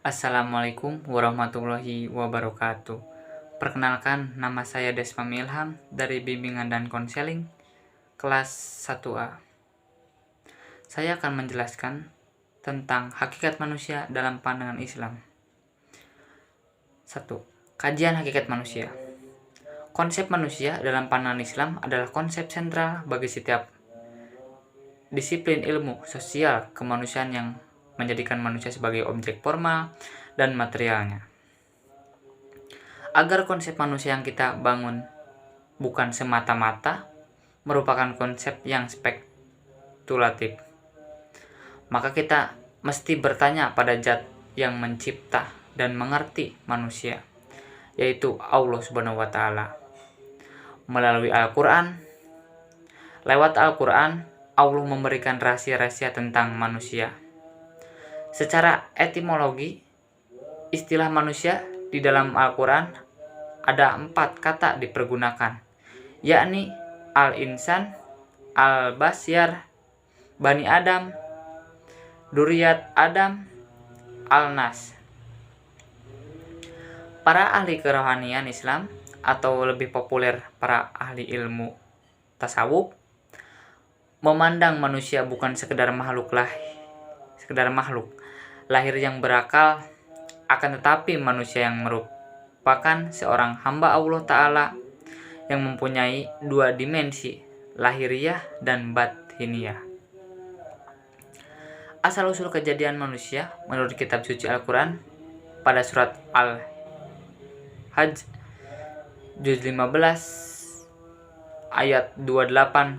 Assalamualaikum warahmatullahi wabarakatuh. Perkenalkan, nama saya Desma Ilham dari Bimbingan dan Konseling kelas 1A. Saya akan menjelaskan tentang hakikat manusia dalam pandangan Islam. 1. Kajian hakikat manusia. Konsep manusia dalam pandangan Islam adalah konsep sentral bagi setiap disiplin ilmu sosial kemanusiaan yang menjadikan manusia sebagai objek formal dan materialnya. Agar konsep manusia yang kita bangun bukan semata-mata merupakan konsep yang spekulatif, maka kita mesti bertanya pada zat yang mencipta dan mengerti manusia, yaitu Allah Subhanahu wa Ta'ala. Melalui Al-Quran, lewat Al-Quran, Allah memberikan rahasia-rahasia tentang manusia. Secara etimologi, istilah manusia di dalam Al-Quran ada 4 kata dipergunakan, yakni Al-Insan, Al-Basyar, Bani Adam, Duriyat Adam, Al-Nas. Para ahli kerohanian Islam, atau lebih populer para ahli ilmu tasawuf, memandang manusia bukan sekedar makhluk lahir yang berakal, akan tetapi manusia yang merupakan seorang hamba Allah Ta'ala yang mempunyai 2 dimensi, lahiriah dan batiniyah. Asal-usul kejadian manusia menurut kitab suci Al-Quran pada surat Al-Hajj juz 15 ayat 28-29,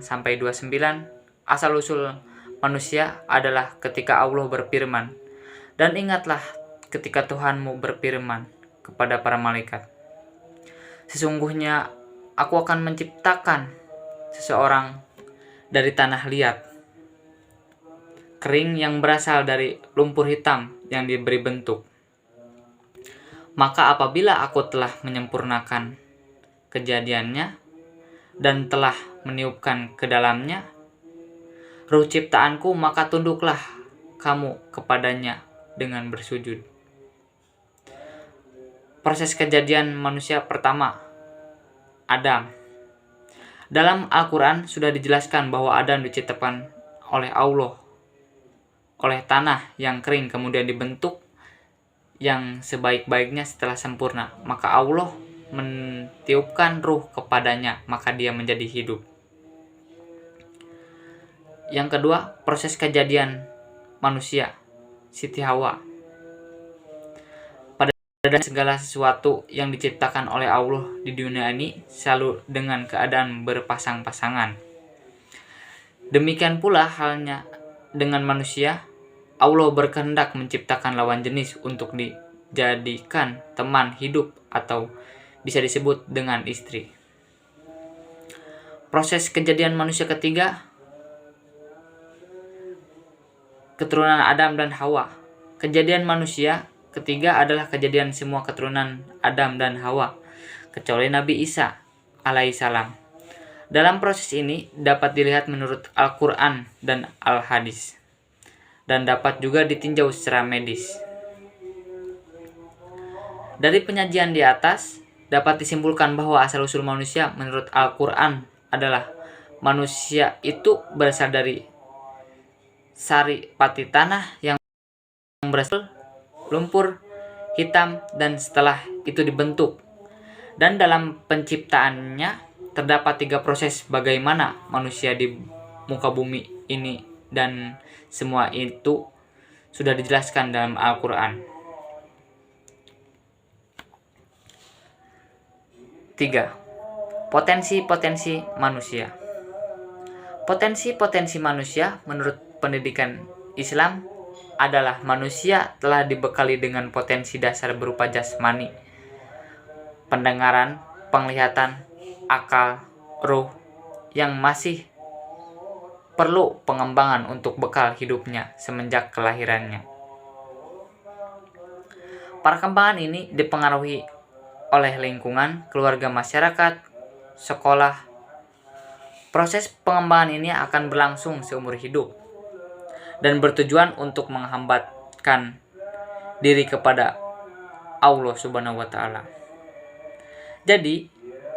asal-usul manusia adalah ketika Allah berfirman, "Dan ingatlah ketika Tuhanmu berfirman kepada para malaikat, sesungguhnya aku akan menciptakan seseorang dari tanah liat, kering yang berasal dari lumpur hitam yang diberi bentuk. Maka apabila aku telah menyempurnakan kejadiannya dan telah meniupkan ke dalamnya ruh ciptaanku, maka tunduklah kamu kepadanya dengan bersujud." Proses kejadian manusia pertama, Adam. Dalam Al-Quran sudah dijelaskan bahwa Adam diciptakan oleh Allah oleh tanah yang kering, kemudian dibentuk yang sebaik-baiknya setelah sempurna. Maka Allah mentiupkan ruh kepadanya, maka dia menjadi hidup. Yang kedua, proses kejadian manusia, Siti Hawa. Pada segala sesuatu yang diciptakan oleh Allah di dunia ini selalu dengan keadaan berpasang-pasangan. Demikian pula halnya dengan manusia, Allah berkehendak menciptakan lawan jenis untuk dijadikan teman hidup atau bisa disebut dengan istri. Proses kejadian manusia ketiga, keturunan Adam dan Hawa. Kejadian manusia ketiga adalah kejadian semua keturunan Adam dan Hawa, kecuali Nabi Isa alaihissalam. Dalam proses ini dapat dilihat menurut Al-Quran dan Al-Hadis, dan dapat juga ditinjau secara medis. Dari penyajian di atas, dapat disimpulkan bahwa asal-usul manusia menurut Al-Quran adalah manusia itu berasal dari sari pati tanah yang berasal lumpur hitam dan setelah itu dibentuk. Dan dalam penciptaannya terdapat 3 proses bagaimana manusia di muka bumi ini, dan semua itu sudah dijelaskan dalam Al-Quran. 3. Potensi-potensi manusia. Potensi-potensi manusia menurut pendidikan Islam adalah manusia telah dibekali dengan potensi dasar berupa jasmani, pendengaran, penglihatan, akal, ruh yang masih perlu pengembangan untuk bekal hidupnya semenjak kelahirannya. Perkembangan ini dipengaruhi oleh lingkungan, keluarga, masyarakat, sekolah. Proses pengembangan ini akan berlangsung seumur hidup dan bertujuan untuk menghambatkan diri kepada Allah Subhanahu wa taala. Jadi,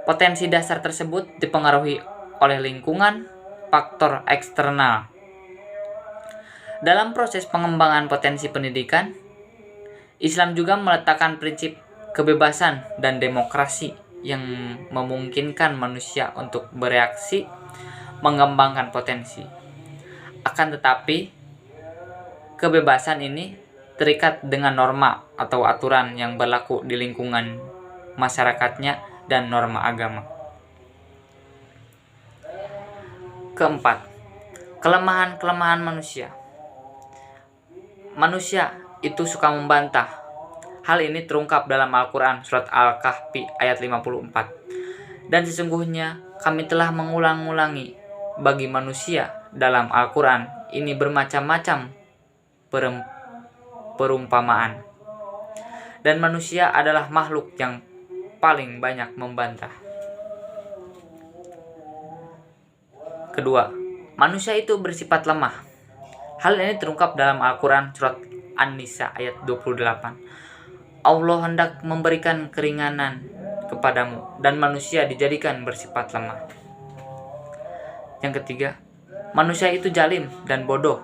potensi dasar tersebut dipengaruhi oleh lingkungan, faktor eksternal. Dalam proses pengembangan potensi pendidikan, Islam juga meletakkan prinsip kebebasan dan demokrasi yang memungkinkan manusia untuk bereaksi, mengembangkan potensi. Akan tetapi, kebebasan ini terikat dengan norma atau aturan yang berlaku di lingkungan masyarakatnya dan norma agama. Keempat, kelemahan-kelemahan manusia. Manusia itu suka membantah. Hal ini terungkap dalam Al-Quran surat Al-Kahfi ayat 54. Dan sesungguhnya kami telah mengulang-ulangi bagi manusia dalam Al-Quran ini bermacam-macam perumpamaan. Dan manusia adalah makhluk yang paling banyak membantah. Kedua, manusia itu bersifat lemah. Hal ini terungkap dalam Al-Quran surat An-Nisa ayat 28. Allah hendak memberikan keringanan kepadamu dan manusia dijadikan bersifat lemah. Yang ketiga, manusia itu zalim dan bodoh.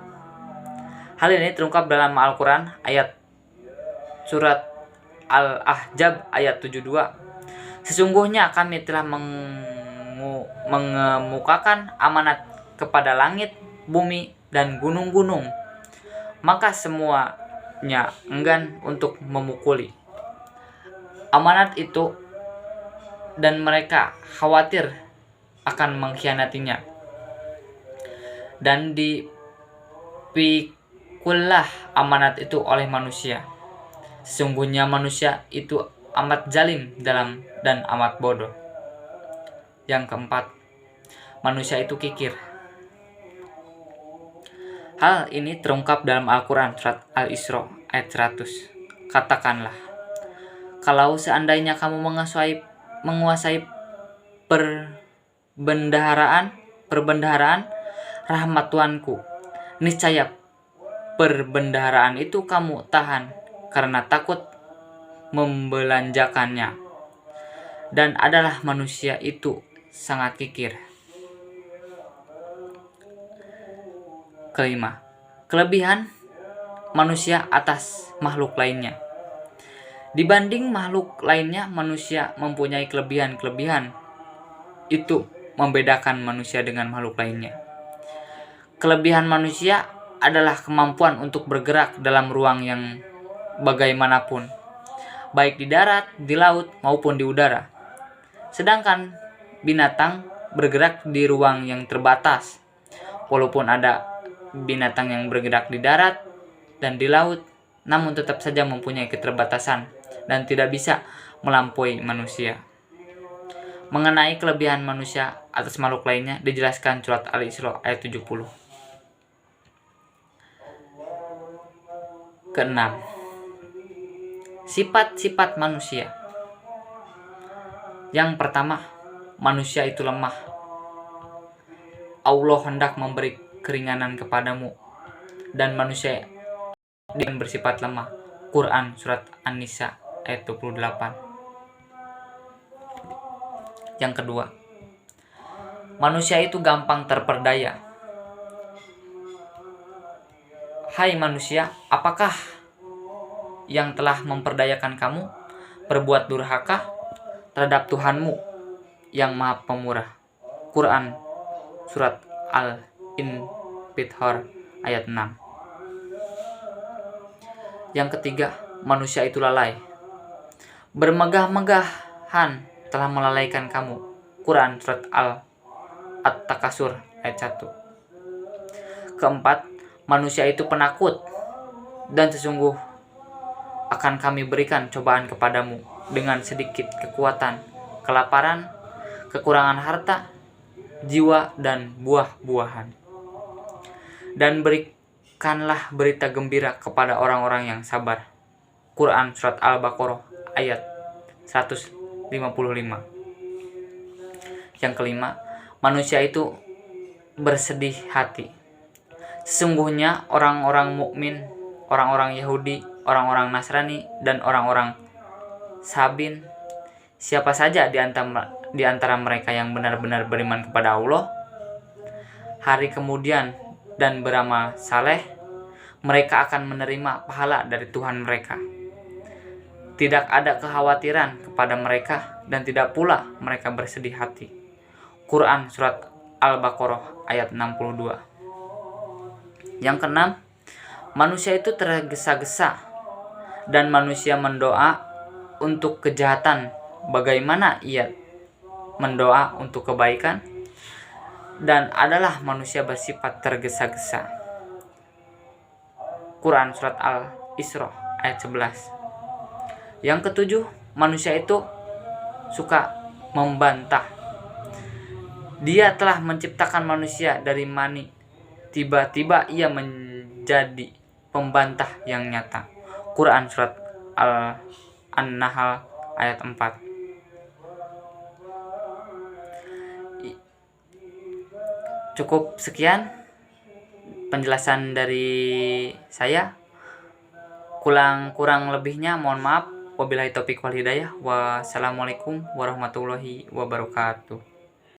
Hal ini terungkap dalam Al-Quran ayat surat Al-Ahzab ayat 72. Sesungguhnya kami telah mengemukakan amanat kepada langit, bumi, dan gunung-gunung. Maka semuanya enggan untuk memukuli amanat itu dan mereka khawatir akan mengkhianatinya. Dan dipikullah amanat itu oleh manusia. Sesungguhnya manusia itu amat zalim dan amat bodoh. Yang keempat, manusia itu kikir. Hal ini terungkap dalam Al-Quran surat Al-Isra ayat 100. Katakanlah, kalau seandainya kamu menguasai perbendaharaan rahmat Tuhanku, niscaya perbendaharaan itu kamu tahan karena takut membelanjakannya. Dan adalah manusia itu sangat kikir. Kelima, kelebihan manusia atas makhluk lainnya. Dibanding makhluk lainnya, manusia mempunyai kelebihan-kelebihan. Itu membedakan manusia dengan makhluk lainnya. Kelebihan manusia adalah kemampuan untuk bergerak dalam ruang yang bagaimanapun, baik di darat, di laut, maupun di udara. Sedangkan binatang bergerak di ruang yang terbatas. Walaupun ada binatang yang bergerak di darat dan di laut, namun tetap saja mempunyai keterbatasan dan tidak bisa melampaui manusia. Mengenai kelebihan manusia atas makhluk lainnya dijelaskan surat Al-Isra ayat 70. Keenam, sifat-sifat manusia. Yang pertama, manusia itu lemah. Allah hendak memberi keringanan kepadamu dan manusia yang bersifat lemah. Quran surat An-Nisa ayat 28. Yang kedua, manusia itu gampang terperdaya. Hai manusia, apakah yang telah memperdayakan kamu berbuat durhaka terhadap Tuhanmu yang Maha Pemurah? Quran surat Al-Infitar ayat 6. Yang ketiga, manusia itu lalai. Bermegah-megahan telah melalaikan kamu. Quran surat At-Takasur ayat 1. Keempat, manusia itu penakut, dan sesungguh akan kami berikan cobaan kepadamu dengan sedikit kekuatan, kelaparan, kekurangan harta, jiwa, dan buah-buahan. Dan berikanlah berita gembira kepada orang-orang yang sabar. Quran surat Al-Baqarah ayat 155. Yang kelima, manusia itu bersedih hati. Sesungguhnya orang-orang mukmin, orang-orang Yahudi orang-orang Nasrani, dan orang-orang Sabin. Siapa saja di antara mereka yang benar-benar beriman kepada Allah hari kemudian dan beramal saleh, mereka akan menerima pahala dari Tuhan mereka. Tidak ada kekhawatiran kepada mereka dan tidak pula mereka bersedih hati. Quran Surat Al-Baqarah ayat 62. Yang keenam, manusia itu tergesa-gesa dan manusia mendoa untuk kejahatan bagaimana ia mendoa untuk kebaikan, dan adalah manusia bersifat tergesa-gesa. Quran Surat Al-Isra ayat 11. Yang ketujuh, manusia itu suka membantah. Dia telah menciptakan manusia dari mani. Tiba-tiba ia menjadi pembantah yang nyata. Quran Surat An-Nahl ayat 4. Cukup sekian penjelasan dari saya. Kurang lebihnya mohon maaf. Wabillahi taufiq wal hidayah. Wassalamualaikum warahmatullahi wabarakatuh.